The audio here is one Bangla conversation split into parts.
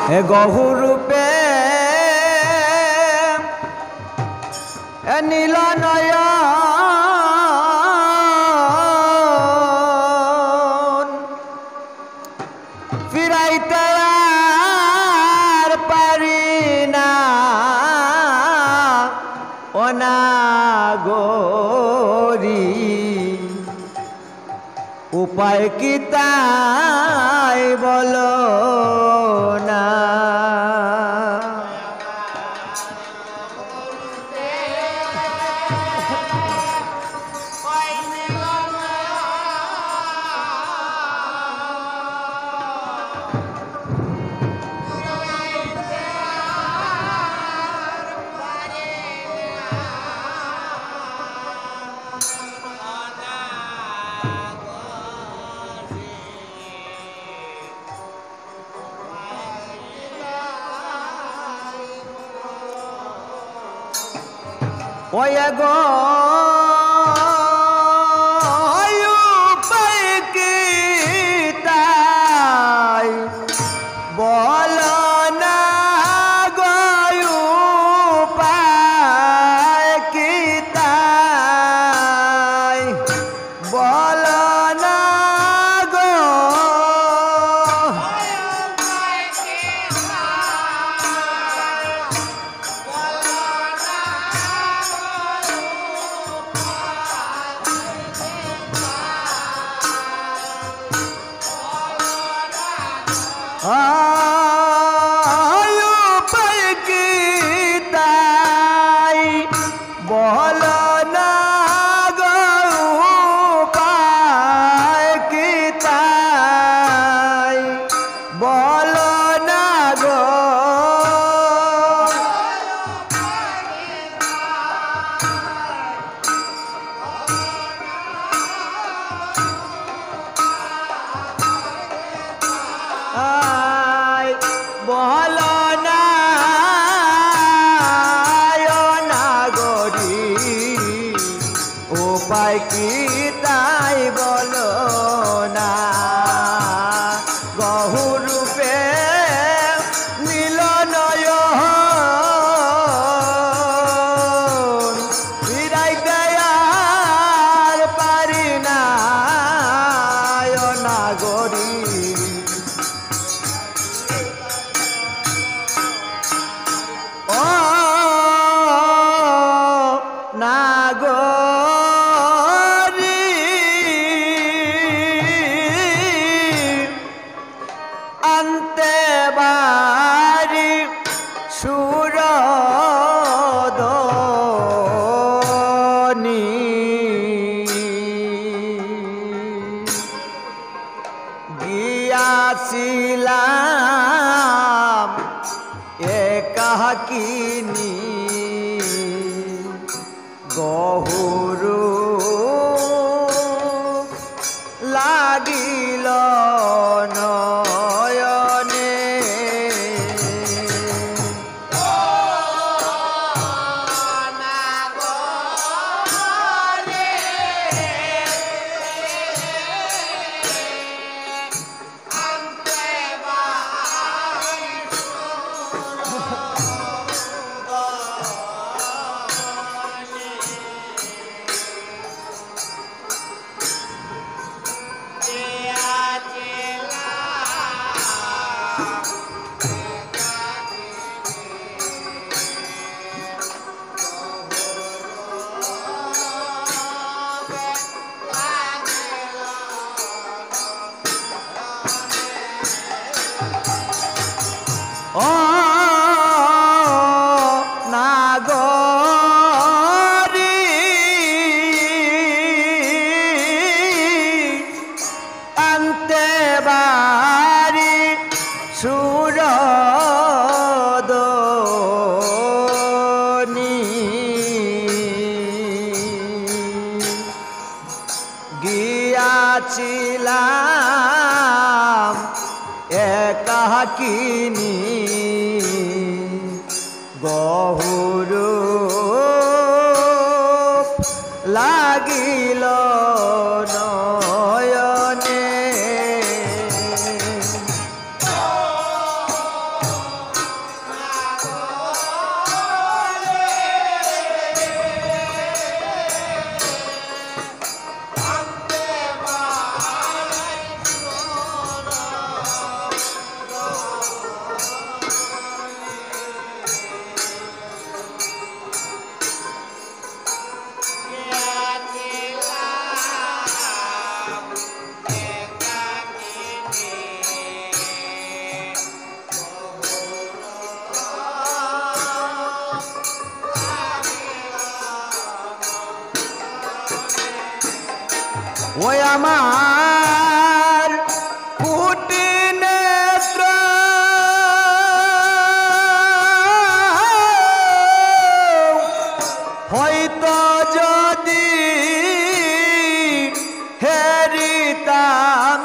হে গহুরূপে নীল নয়ন ফিরাইতে আর পারি না অনাগরি উপায় কি তাই বলো না। ওই গো উপায় কি তাই বলো না গো উপায় কি তাই বলো না গো উপায় কি তাই বলো না গো উপায় কি তাই বলো না গো বলো না নাগরি উপায় কি তাই বলো না গহুরূপে নীল নয়ন ফিরাইতে আর পারি না নাগরি নাগরি আনতে বাড়ি সুরদনি গিয়াছিলাম একাকিনী গহুরু লাগিল নয়নে নাগরি আনতে বাড়ি সুরদনি গিয়াছিলাম একাকিনী গহুরু লাগিল নয়নে ওই আমার কুটি নেত্র হয়তো যদি হেরিতাম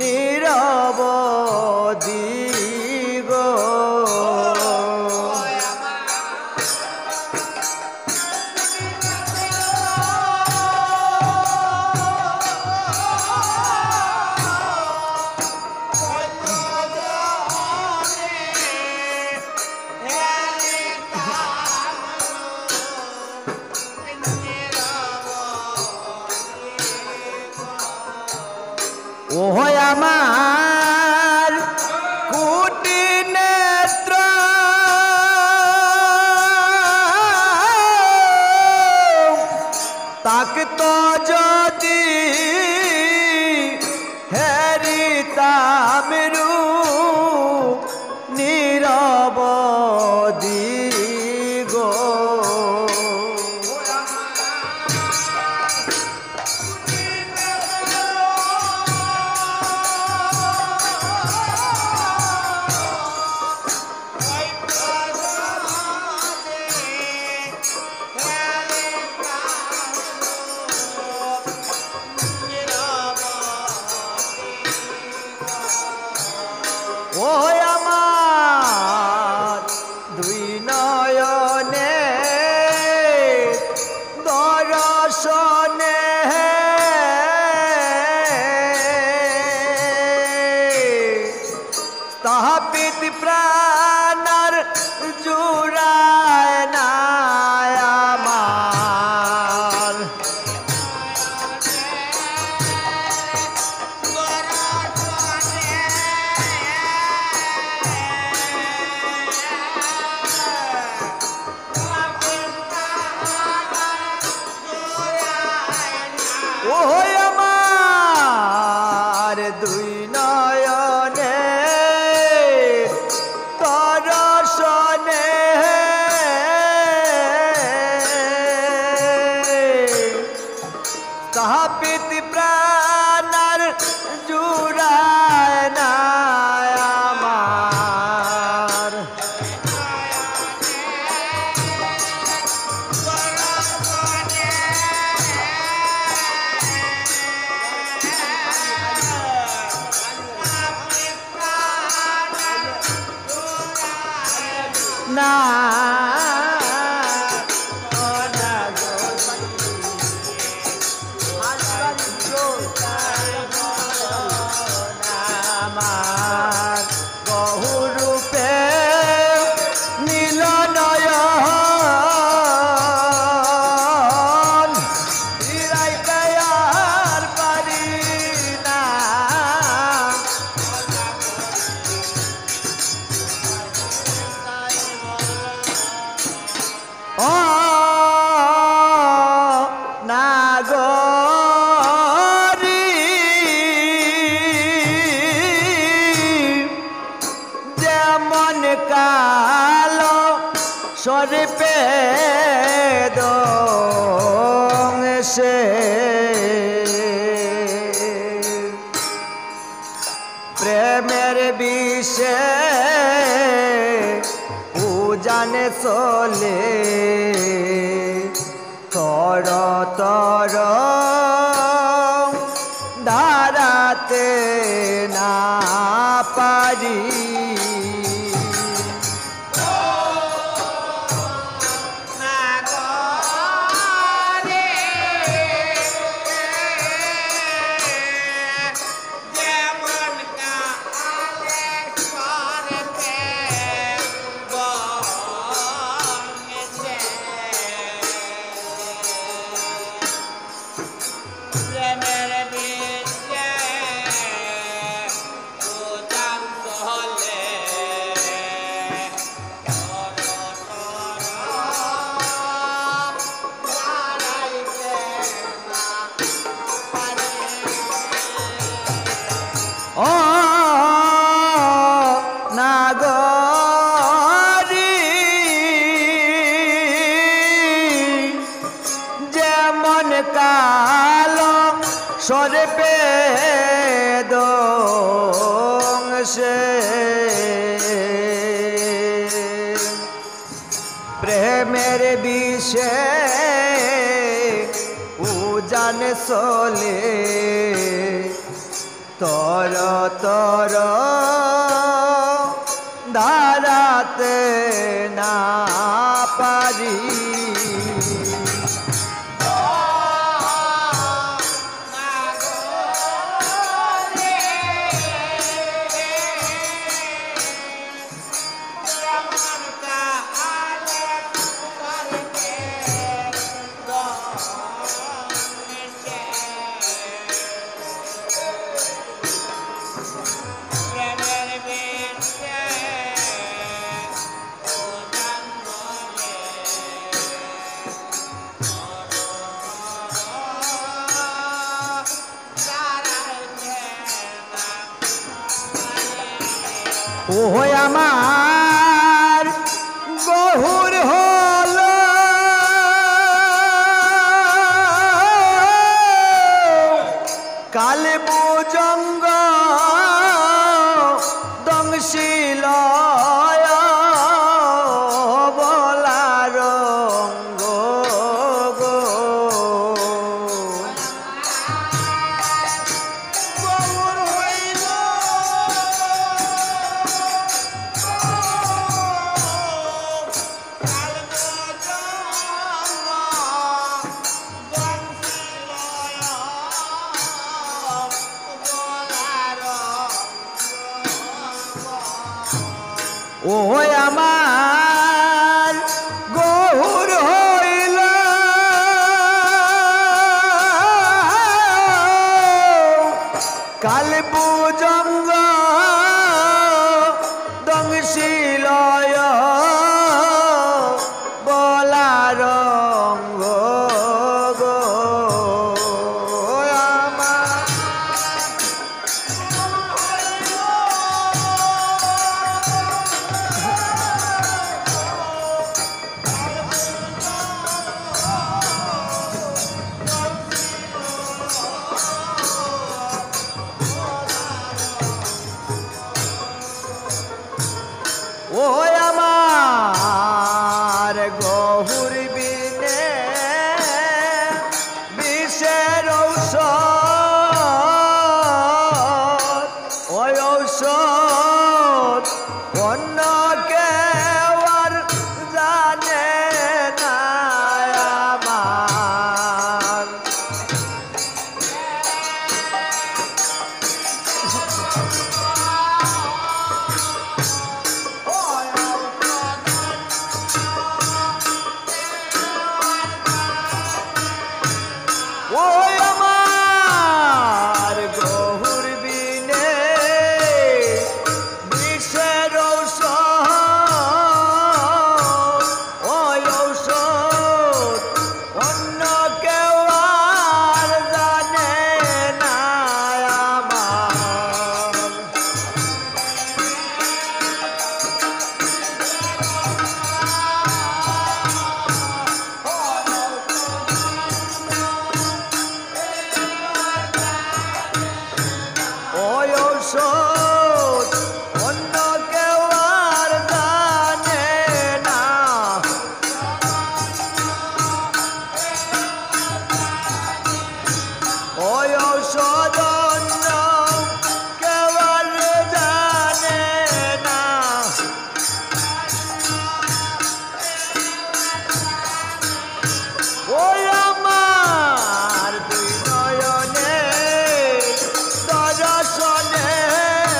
নিরবধি গো ওহ আমার কুটি নেত্র তাকে তো যদি হেরিতাম নিরবধি গো ও আমার দুই নয়নে দর্শনে স্থাপিত প্রাণার জুড়ায় না আমার ওই আমার দুই নয়নে দর্শনে স্থাপিত প্রাণার জুড়ায় না আমার না আমার বহুরূপে নীল নয়ন ফিরাইতে আর পারি না ও নাগরী যেমন কালো সর্পে দংশে প্রেমের বিষে উজানে চলে তর তর ধারাতে না পারি ও নাগরী যেমন কা সে প্রেমের বিষে উজান চলে তর তর ধারাতে না পারি ও আমার গহুর হল কালে বুজঙ্গ দংশিল বলা রঙ্গ গো ও আমার গহুর হইল কাল বুজঙ্গ দংশিল বলা রঙ্গ গো ও আমার গহুর বিনে বিষের ঔষধ ওই ঔষধ অন্য কেউ আর জানে না আমার ও আমার গহুর বিনে বিষের ঔষধ ওই ঔষধ অন্য কেউ আর জানে না আমার ওই ঔষধ অন্য কেউ আর জানে না ওই ঔষধ অন্য কেউ আর জানে না ওই আমার দুই নয়নে দর্শনে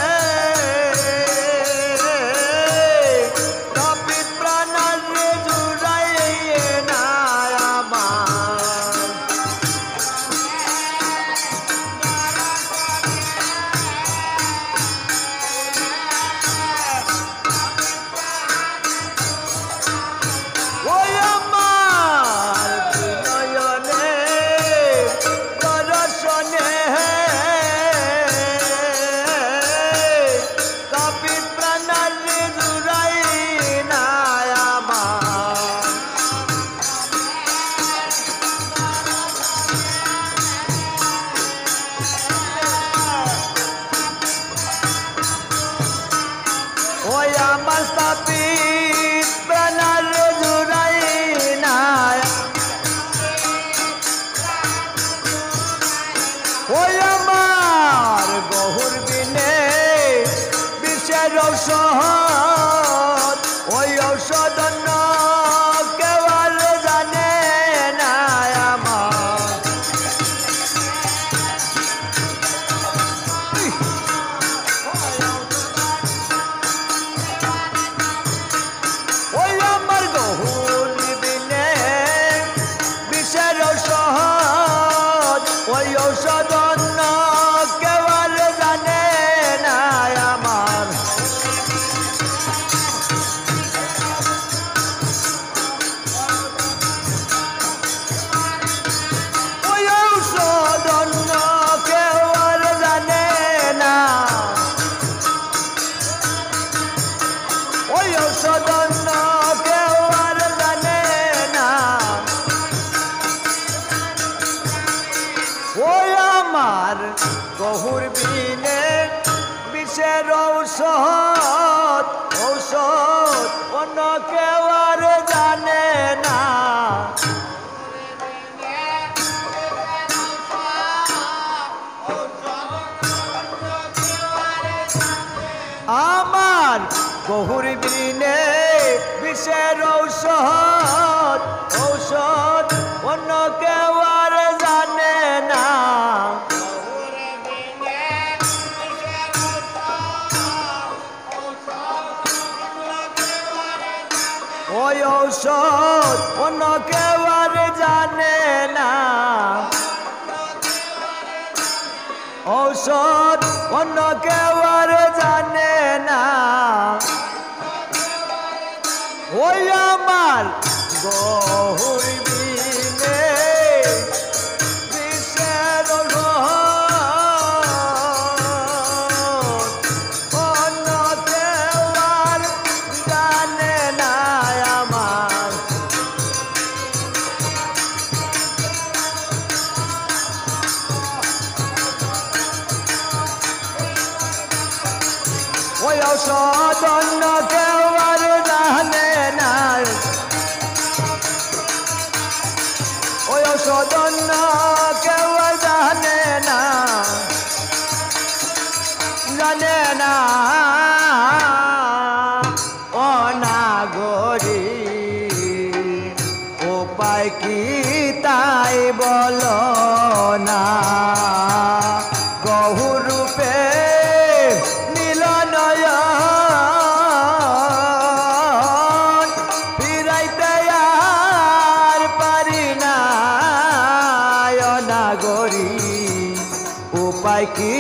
ওই আমার স্থাপিত প্রাণার জুড়াই না ওই আমার গহুর বিনে বিষের ঔষধ ওই ঔষধ অন্য কেউ আর জানে না আমার ওই আমার গহুর বিনে বিষের ঔষধ ওই ঔষধ অন্য কেউ আর জানে না আমার ওই ঔষধ অন্য কেউ আর জানে না ওই ঔষধ অন্য কেউ আর জানে না ওই আমার গহুর বিনে বিষের ঔষধ ঔষধ অন্য কেউ আর জানে না আমার গহুর বিনে বিষের ঔষধ ঔষধ অন্য কেউ আর জানে না ওই ঔষধ অন্য কেউ আর জানে না ঔষধ অন্য কেউ আর জানে না ওই আমার গহুর বিনে বিষের ঔষধ অন্য কেউ আর জানে না আমার ওই ঔষধ অন্য কেউ আর জানে না ওই ঔষধ অন্য কেউ আর জানে না জানে না অনাগরি উপায় কি তাই বলো না গহুর রূপে ফিরাইতে আর পারি না অনাগরি উপায় কি